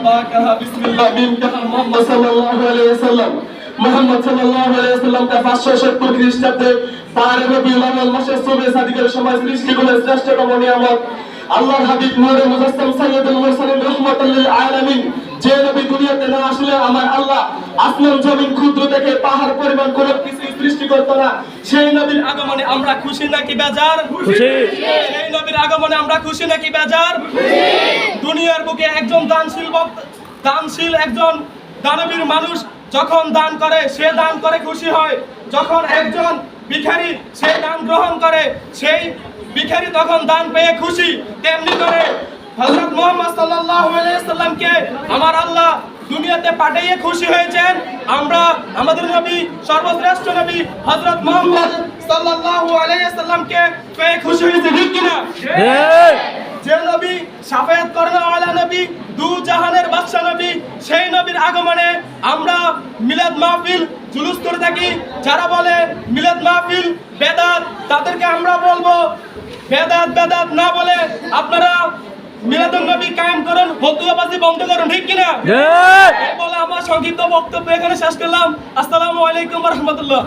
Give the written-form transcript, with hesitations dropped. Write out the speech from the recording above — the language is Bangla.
बाकाहा बिस्मिल्लाह मीम कहा मोहम्मद सल्लल्लाहु अलैहि वसल्लम मोहम्मद सल्लल्लाহু আলাইহি ওয়াসাল্লাম কা 570 খ্রিস্টাব্দে 12 রবিউল আউয়াল মাসে সুবহে সাদিকের সময় সৃষ্টিগুলোর শ্রেষ্ঠতম নিয়ামত আল্লাহর হাবিব নূরে মুজাসসাম সাইয়্যিদুল মুরসালিন রাহমাতুল লিল আলামিন যে নবী দুনিয়াতে না আসলে আমার আল্লাহ আসমান জমিন ক্ষুদ্র থেকে পাহাড় পরিমাণ কোনো কিছু সৃষ্টি করতো না সেই নবীর আগমনে আমরা খুশি নাকি বেজার খুশি সেই নবীর আগমনে আমরা খুশি নাকি বেজার খুশি দুনিয়ার বুকে একজন দানশীল একজন দানবীর মানুষ যখন দান করে সে দান করে খুশি হয় যখন একজন ভিখারি সে দান গ্রহণ করে সেই ভিখারি তখন দান পেয়ে খুশি তেমনি করে হযরত মুহাম্মদ সাল্লাল্লাহু আলাইহি ওয়াসাল্লামকে আমার আল্লাহ দুনিয়াতে পাঠিয়ে খুশি হয়েছেন আমরা আমাদের নবী সর্বশ্রেষ্ঠ নবী হযরত মুহাম্মদ সাল্লাল্লাহু আলাইহি ওয়াসাল্লামকে পেয়ে খুশি হয়েছে ঠিক কি না ঠিক যে নবী শাফায়াত করানোওয়ালা নবী দু জাহানের বাদশা নবী সেই নবীর আগমনে আমরা মিলাদ মাহফিল জুলুস করে থাকি যারা বলে মিলাদ মাহফিল বেদাত তাদেরকে আমরা বলবো বেদাত না বলে আপনারা মিলাদুন নবী কায়েম করুন ফতুয়াবাজি বন্ধ করুন ঠিক কি না ঠিক বলে আমার সংক্ষিপ্ত বক্তব্য এখানে শেষ করলাম আসসালামু আলাইকুম ওয়া রাহমাতুল্লাহ